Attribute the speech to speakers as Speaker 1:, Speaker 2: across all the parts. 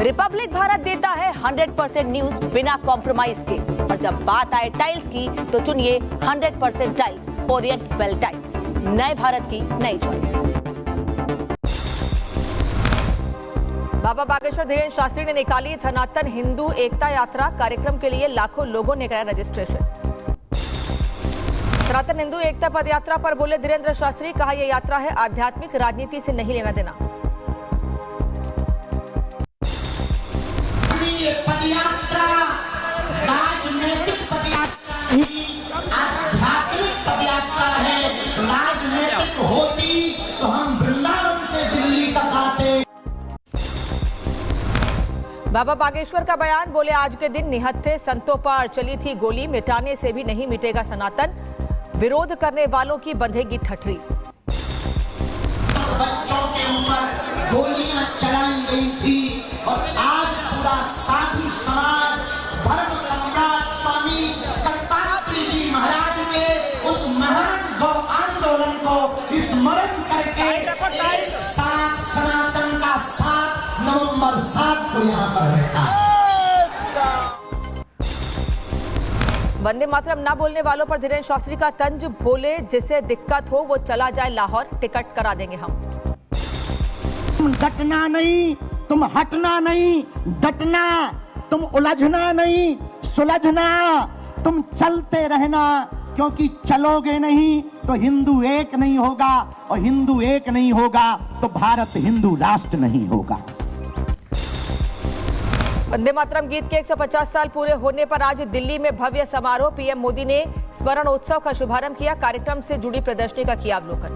Speaker 1: Republic Bharat देता है 100% news बिना कॉम्प्रोमाइज के, और जब बात आए टाइल्स की तो चुनिए 100% टाइल्स, ओरिएंट वेल टाइल्स, नए भारत की नई चॉइस। बाबा बागेश्वर धीरेन्द्र शास्त्री ने निकाली सनातन हिंदू एकता यात्रा। कार्यक्रम के लिए लाखों लोगों ने कराया रजिस्ट्रेशन। सनातन हिंदू एकता पद यात्रा पर बोले धीरेन्द्र शास्त्री, कहा यह यात्रा है आध्यात्मिक, राजनीति से नहीं लेना देना।
Speaker 2: पदयात्रा राजनीतिक पदयात्रा नहीं, आध्यात्मिक पदयात्रा है। राजनीतिक होती तो हम वृंदावन से दिल्ली तक आते।
Speaker 1: बाबा बागेश्वर का बयान, बोले आज के दिन निहत्थे संतों पर चली थी गोली, मिटाने से भी नहीं मिटेगा सनातन, विरोध करने वालों की बंधेगी ठठरी।
Speaker 2: बच्चों के ऊपर गोलियां चलाई गई थी और आज पूरा साधु समाज धर्म सम्राट स्वामी दत्तात्रेय जी महाराज के उस महान गौ आंदोलन को स्मरण करके एक साथ सनातन का 7 नवंबर 7 को यहाँ पर रहता है।
Speaker 1: वंदे मातरम ना बोलने वालों पर धीरेन्द्र शास्त्री का तंज, बोले जिसे दिक्कत हो वो चला जाए लाहौर, टिकट करा देंगे हम।
Speaker 2: तुम डटना नहीं, तुम हटना नहीं, डटना, तुम उलझना नहीं, सुलझना, तुम चलते रहना, क्योंकि चलोगे नहीं तो हिंदू एक नहीं होगा, और हिंदू एक नहीं होगा तो भारत हिंदू राष्ट्र नहीं होगा।
Speaker 1: वंदे मातरम गीत के 150 साल पूरे होने पर आज दिल्ली में भव्य समारोह। पीएम मोदी ने स्मरणोत्सव का शुभारंभ किया। कार्यक्रम से जुड़ी प्रदर्शनी का किया अवलोकन।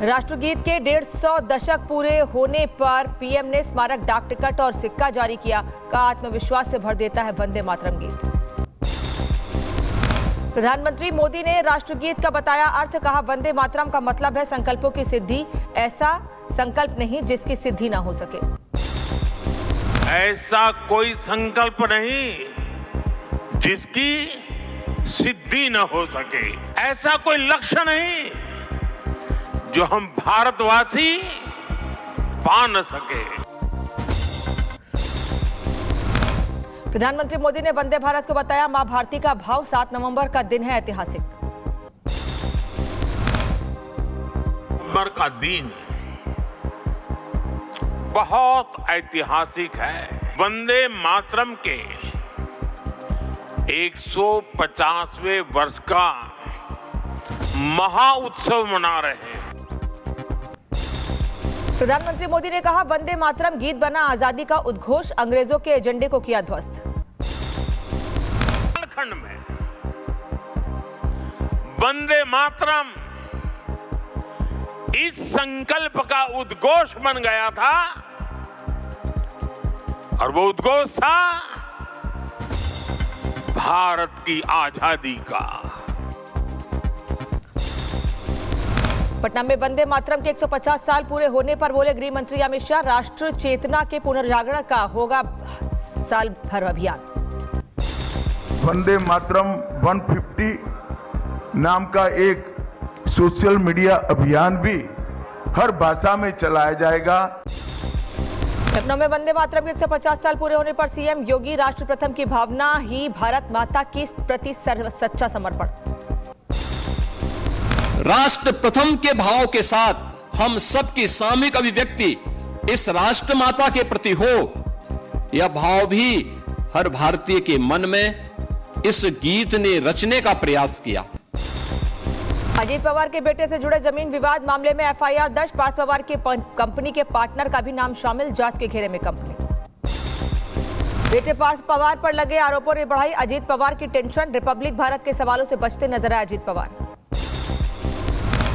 Speaker 1: राष्ट्रगीत के 150 दशक पूरे होने पर पीएम ने स्मारक डाक टिकट और सिक्का जारी किया। का आत्मविश्वास से भर देता है वंदे मातरम गीत। प्रधानमंत्री मोदी ने राष्ट्रगीत का बताया अर्थ, कहा वंदे मातरम का मतलब है संकल्पों की सिद्धि, ऐसा संकल्प नहीं जिसकी सिद्धि ना हो सके।
Speaker 3: ऐसा कोई संकल्प नहीं जिसकी सिद्धि न हो सके, ऐसा कोई लक्ष्य नहीं जो हम भारतवासी पा न सके।
Speaker 1: प्रधानमंत्री मोदी ने वंदे भारत को बताया मां भारती का भाव, 7 नवंबर का दिन है ऐतिहासिक।
Speaker 3: नवंबर का दिन बहुत ऐतिहासिक है। वंदे मातरम के 150वें वर्ष का महा उत्सव मना रहे हैं।
Speaker 1: प्रधानमंत्री मोदी ने कहा वंदे मातरम गीत बना आजादी का उद्घोष, अंग्रेजों के एजेंडे को किया ध्वस्त।
Speaker 3: झारखंड में वंदे मातरम इस संकल्प का उद्घोष बन गया था, और वो उद्घोष था भारत की आजादी का।
Speaker 1: पटना में वंदे मातरम के 150 साल पूरे होने पर बोले गृह मंत्री अमित शाह, राष्ट्र चेतना के पुनर्जागरण का होगा साल भर अभियान।
Speaker 4: वंदे मातरम 150 नाम का एक सोशल मीडिया अभियान भी हर भाषा में चलाया जाएगा।
Speaker 1: लखनऊ में वंदे मातरम के 150 साल पूरे होने पर सीएम योगी, राष्ट्र प्रथम की भावना ही भारत माता की प्रति सच्चा समर्पण।
Speaker 5: राष्ट्र प्रथम के भाव के साथ हम सबकी सामूहिक अभिव्यक्ति इस राष्ट्र माता के प्रति हो, यह भाव भी हर भारतीय के मन में इस गीत ने रचने का प्रयास किया।
Speaker 1: अजीत पवार के बेटे से जुड़े जमीन विवाद मामले में एफआईआर दर्ज, पार्थ पवार के कंपनी के पार्टनर का भी नाम शामिल, जांच के घेरे में कंपनी। बेटे पार्थ पवार पर लगे आरोपों ने बढ़ाई अजीत पवार की टेंशन, रिपब्लिक भारत के सवालों से बचते नजर आए अजीत पवार।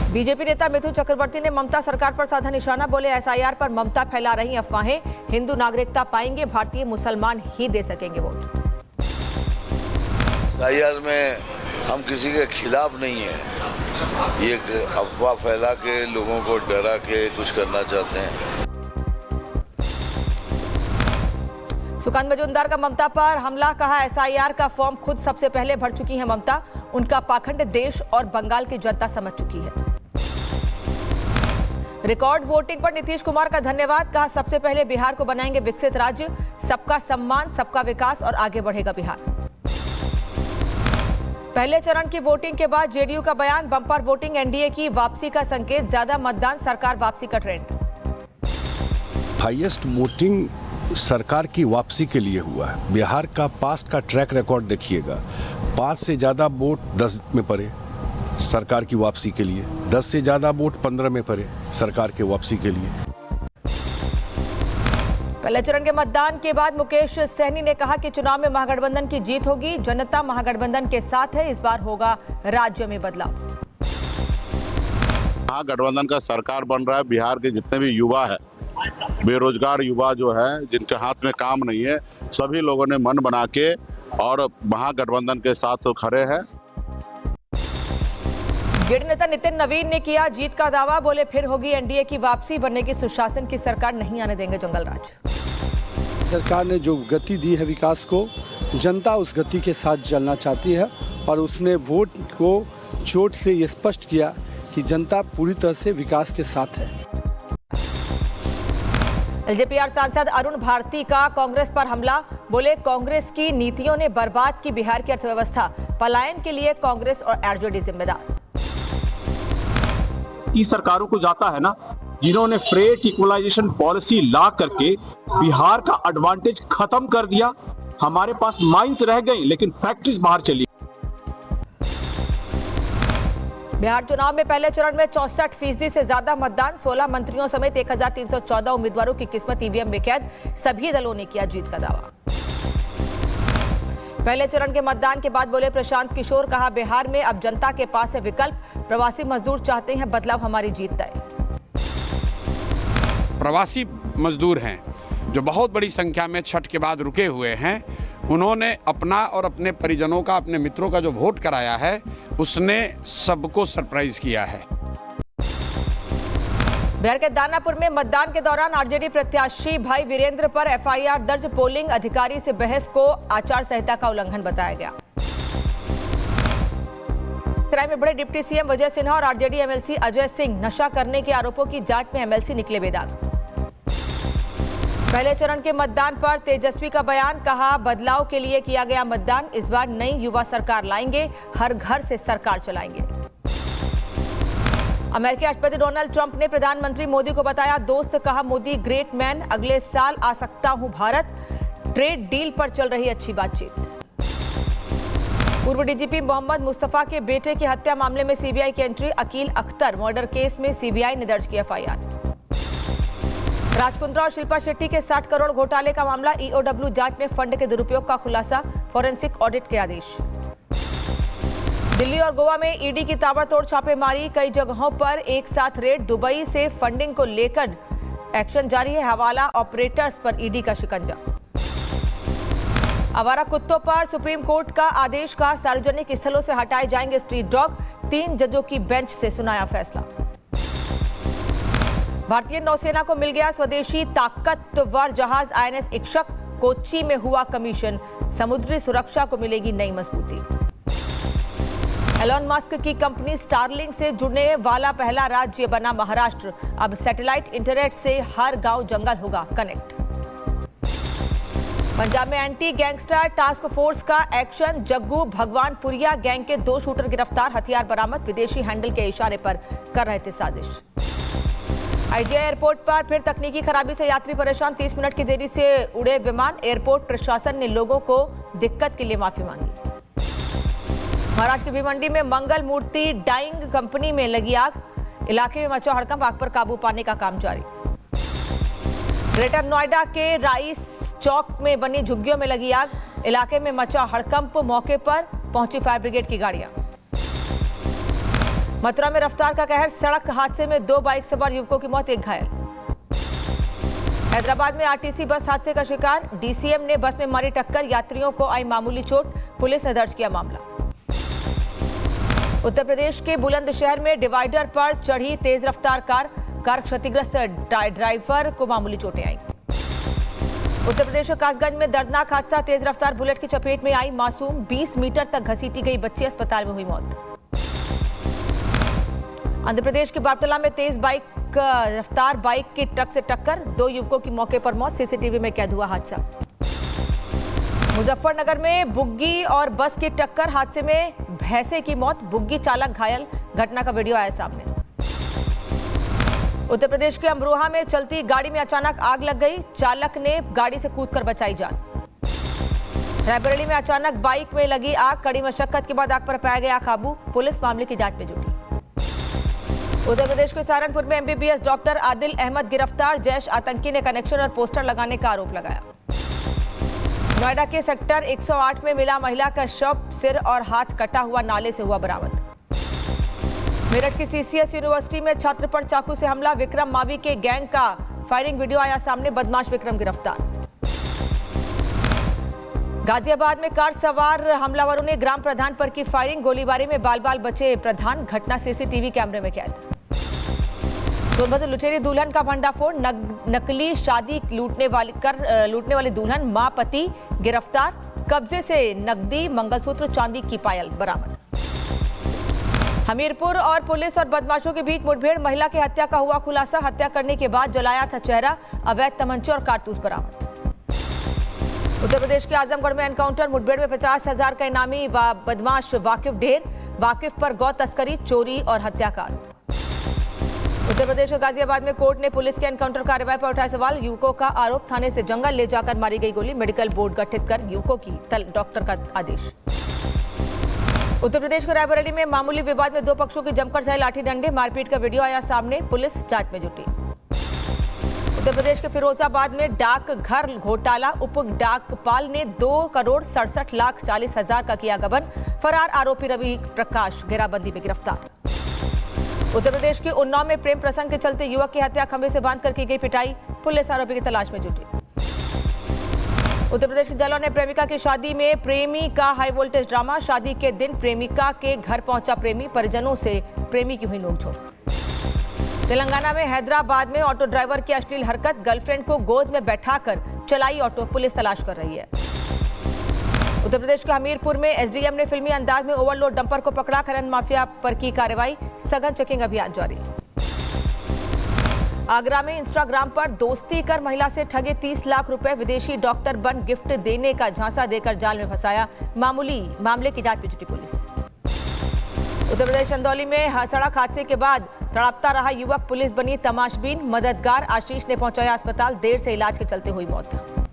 Speaker 1: बीजेपी नेता मिथुन चक्रवर्ती ने ममता सरकार पर साधा निशाना, बोले एसआईआर पर ममता फैला रही अफवाहें, हिंदू नागरिकता पाएंगे भारतीय मुसलमान ही दे सकेंगे वोट।
Speaker 6: एसआईआर में हम किसी के खिलाफ नहीं है, ये अफवाह फैला के लोगों को डरा के कुछ करना चाहते हैं।
Speaker 1: सुकांत मजूमदार का ममता पर हमला, कहा एसआईआर का फॉर्म खुद सबसे पहले भर चुकी है ममता, उनका पाखंड देश और बंगाल की जनता समझ चुकी है। रिकॉर्ड वोटिंग पर नीतीश कुमार का धन्यवाद, कहा सबसे पहले बिहार को बनाएंगे विकसित राज्य, सबका सम्मान, सबका विकास और आगे बढ़ेगा बिहार। पहले चरण की वोटिंग के बाद जेडीयू का बयान, बम्पर वोटिंग एनडीए की वापसी का संकेत, ज्यादा मतदान सरकार वापसी का ट्रेंड।
Speaker 7: हाईएस्ट वोटिंग सरकार की वापसी के लिए हुआ है। बिहार का पास्ट का ट्रैक रिकॉर्ड देखिएगा, 5 से ज्यादा वोट 10 में पड़े सरकार की वापसी के लिए, 10 से ज्यादा वोट 15 में पड़े सरकार के वापसी के लिए।
Speaker 1: पहले चरण के मतदान के बाद मुकेश सहनी ने कहा कि चुनाव में महागठबंधन की जीत होगी, जनता महागठबंधन के साथ है, इस बार होगा राज्य में बदलाव।
Speaker 8: महागठबंधन का सरकार बन रहा है। बिहार के जितने भी युवा है, बेरोजगार युवा जो है, जिनके हाथ में काम नहीं है, सभी लोगों ने मन बना के और महागठबंधन के साथ खड़े हैं।
Speaker 1: जेडीयू नेता नितिन नवीन ने किया जीत का दावा, बोले फिर होगी एनडीए की वापसी, बनने की सुशासन की सरकार, नहीं आने देंगे जंगल राज।
Speaker 9: सरकार ने जो गति दी है विकास को, जनता उस गति के साथ चलना चाहती है और उसने वोट को चोट से ये स्पष्ट किया कि जनता पूरी तरह से विकास के साथ है।
Speaker 1: एलजेपीआर सांसद अरुण भारती का कांग्रेस पर हमला, बोले कांग्रेस की नीतियों ने बर्बाद की बिहार की अर्थव्यवस्था, पलायन के लिए कांग्रेस और आरजेडी जिम्मेदार।
Speaker 10: की सरकारों को जाता है ना, जिन्होंने फ्रेट इक्वलाइजेशन पॉलिसी ला करके बिहार का एडवांटेज खत्म कर दिया। हमारे पास माइंस रह गई लेकिन फैक्ट्रीज बाहर चली।
Speaker 1: बिहार चुनाव में पहले चरण में 64% से ज्यादा मतदान, 16 मंत्रियों समेत 1314 उम्मीदवारों की किस्मत ईवीएम में कैद, सभी दलों ने किया जीत का दावा। पहले चरण के मतदान के बाद बोले प्रशांत किशोर, कहा बिहार में अब जनता के पास है विकल्प, प्रवासी मजदूर चाहते हैं बदलाव, हमारी जीत तय।
Speaker 11: प्रवासी मजदूर हैं जो बहुत बड़ी संख्या में छठ के बाद रुके हुए हैं, उन्होंने अपना और अपने परिजनों का, अपने मित्रों का जो वोट कराया है, उसने सबको सरप्राइज किया है।
Speaker 1: बिहार के दानापुर में मतदान के दौरान आरजेडी प्रत्याशी भाई वीरेंद्र पर एफआईआर दर्ज, पोलिंग अधिकारी से बहस को आचार संहिता का उल्लंघन बताया गया। सराय में बड़े डिप्टी सीएम विजय सिन्हा और आरजेडी एमएलसी अजय सिंह, नशा करने के आरोपों की जांच में एमएलसी निकले बेदाग। पहले चरण के मतदान पर तेजस्वी का बयान, कहा बदलाव के लिए किया गया मतदान, इस बार नई युवा सरकार लाएंगे, हर घर से सरकार चलाएंगे। अमेरिकी राष्ट्रपति डोनाल्ड ट्रंप ने प्रधानमंत्री मोदी को बताया दोस्त, कहा मोदी ग्रेट मैन, अगले साल आ सकता हूं भारत, ट्रेड डील पर चल रही अच्छी बातचीत। पूर्व डीजीपी मोहम्मद मुस्तफा के बेटे की हत्या मामले में सीबीआई की entry, Akil Akhtar murder case में सीबीआई ने दर्ज किया एफआईआर। राजकुंद्रा और शिल्पा शेट्टी के 60 करोड़ घोटाले का मामला, ईओडब्ल्यू जांच में फंड के दुरुपयोग का खुलासा, फॉरेंसिक ऑडिट के आदेश। दिल्ली और गोवा में ईडी की ताबड़तोड़ छापेमारी, कई जगहों पर एक साथ रेड, दुबई से फंडिंग को लेकर एक्शन जारी है, हवाला ऑपरेटर्स पर ईडी का शिकंजा। आवारा कुत्तों पर सुप्रीम कोर्ट का आदेश, का सार्वजनिक स्थलों से हटाए जाएंगे स्ट्रीट डॉग, 3 जजों की बेंच से सुनाया फैसला। भारतीय नौसेना को मिल गया स्वदेशी ताकतवर जहाज आईएनएस इक्षक, कोच्चि में हुआ कमीशन, समुद्री सुरक्षा को मिलेगी नई मजबूती। एलोन मस्क की कंपनी स्टारलिंक से जुड़ने वाला पहला राज्य बना महाराष्ट्र, अब सैटेलाइट इंटरनेट से हर गांव जंगल होगा कनेक्ट। पंजाब में एंटी गैंगस्टर टास्क फोर्स का एक्शन, जग्गू भगवानपुरिया गैंग के 2 शूटर गिरफ्तार, हथियार बरामद, विदेशी हैंडल के इशारे पर कर रहे थे साजिश। आईजीआई एयरपोर्ट पर फिर तकनीकी खराबी से यात्री परेशान, 30 मिनट की देरी से उड़े विमान, एयरपोर्ट प्रशासन ने लोगों को दिक्कत के लिए माफी मांगी। महाराष्ट्र की भिवंडी में मंगल मूर्ति डाइंग कंपनी में लगी आग, इलाके में मचा हड़कंप, आग पर काबू पाने का काम जारी। ग्रेटर नोएडा के राइस चौक में बनी झुग्गियों में लगी आग, इलाके में मचा हड़कंप, मौके पर पहुंची फायर ब्रिगेड की गाड़ियां। मथुरा में रफ्तार का कहर, सड़क हादसे में 2 बाइक सवार युवकों की मौत, 1 घायल। हैदराबाद में आरटीसी बस हादसे का शिकार, डीसीएम ने बस में मारी टक्कर, यात्रियों को आई मामूली चोट, पुलिस ने दर्ज किया मामला। उत्तर प्रदेश के बुलंदशहर में डिवाइडर पर चढ़ी तेज रफ्तार कार क्षतिग्रस्त, ड्राइवर को मामूली चोटें आई। उत्तर प्रदेश के कासगंज में दर्दनाक हादसा, तेज रफ्तार बुलेट की चपेट में आई मासूम, 20 मीटर तक घसीटी गई बच्ची, अस्पताल में हुई मौत। आंध्र प्रदेश के बापटला में तेज बाइक रफ्तार बाइक की ट्रक से टक्कर, 2 युवकों की मौके पर मौत, सीसीटीवी में कैद हुआ हादसा। मुजफ्फरनगर में बुग्गी और बस की टक्कर, हादसे में भैंसे की मौत, बुग्गी चालक घायल, घटना का वीडियो आया सामने। उत्तर प्रदेश के अमरोहा में चलती गाड़ी में अचानक आग लग गई, चालक ने गाड़ी से कूदकर बचाई जान। रायबरेली में अचानक बाइक में लगी आग, कड़ी मशक्कत के बाद आग पर पाया गया काबू, पुलिस मामले की जांच में जुटी। उत्तर प्रदेश के सहारनपुर में एमबीबीएस डॉक्टर आदिल अहमद गिरफ्तार, जैश आतंकी ने कनेक्शन और पोस्टर लगाने का आरोप लगाया। नोएडा के सेक्टर 108 में मिला महिला का शव, सिर और हाथ कटा हुआ नाले से हुआ बरामद। मेरठ की सीसीएस यूनिवर्सिटी में छात्र पर चाकू से हमला, विक्रम मावी के गैंग का फायरिंग वीडियो आया सामने, बदमाश विक्रम गिरफ्तार। गाजियाबाद में कार सवार हमलावरों ने ग्राम प्रधान पर की फायरिंग, गोलीबारी में बाल बाल बचे प्रधान, घटना सीसीटीवी कैमरे में कैद। सोनभद्र लुटेरी दुल्हन का भंडाफोड़, नकली शादी लूटने वाली दुल्हन मां पति गिरफ्तार, कब्जे से नकदी, मंगलसूत्र, चांदी की पायल बरामद। हमीरपुर और पुलिस और बदमाशों के बीच मुठभेड़, महिला की हत्या का हुआ खुलासा, हत्या करने के बाद जलाया था चेहरा, अवैध तमंचे और कारतूस बरामद। उत्तर प्रदेश के आजमगढ़ में एनकाउंटर, मुठभेड़ में 50,000 का इनामी बदमाश वाकिफ ढेर, वाकिफ पर गौ तस्करी, चोरी और हत्या का आरोप। उत्तर प्रदेश के गाजियाबाद में कोर्ट ने पुलिस के एनकाउंटर कार्रवाई पर उठाए सवाल, युवकों का आरोप, थाने से जंगल ले जाकर मारी गई गोली, मेडिकल बोर्ड गठित कर युवकों की डॉक्टर का आदेश। उत्तर प्रदेश के रायबरेली में मामूली विवाद में 2 पक्षों की जमकर चाहे लाठी डंडे, मारपीट का वीडियो आया सामने, पुलिस जांच में जुटी। उत्तर प्रदेश के फिरोजाबाद में डाक घर घोटाला, उप डाकपाल ने 2,67,40,000 का किया गबन, फरार आरोपी रवि प्रकाश घेराबंदी में गिरफ्तार। उत्तर प्रदेश के उन्नाव में प्रेम प्रसंग के चलते युवक की हत्या, खंभे से बांधकर की गई पिटाई, पुलिस आरोपी की तलाश में जुटी। उत्तर प्रदेश के जालौन में प्रेमिका की शादी में प्रेमी का हाई वोल्टेज ड्रामा, शादी के दिन प्रेमिका के घर पहुंचा प्रेमी, परिजनों से प्रेमी की हुई नोकझोंक। तेलंगाना में हैदराबाद में ऑटो ड्राइवर की अश्लील हरकत, गर्लफ्रेंड को गोद में बैठाकर चलाई ऑटो, पुलिस तलाश कर रही है। उत्तर प्रदेश के हमीरपुर में एसडीएम ने फिल्मी अंदाज में ओवरलोड डंपर को पकड़ा, खनन माफिया पर की कार्रवाई, सघन चेकिंग अभियान जारी। आगरा में इंस्टाग्राम पर दोस्ती कर महिला से ठगे 30 लाख रुपए, विदेशी डॉक्टर बन गिफ्ट देने का झांसा देकर जाल में फंसाया, मामले की जांच में जुटी पुलिस। उत्तर प्रदेश चंदौली में सड़क हादसे के बाद तड़पता रहा युवक, पुलिस बनी तमाशबीन, मददगार आशीष ने पहुंचाया अस्पताल, देर से इलाज के चलते हुई मौत।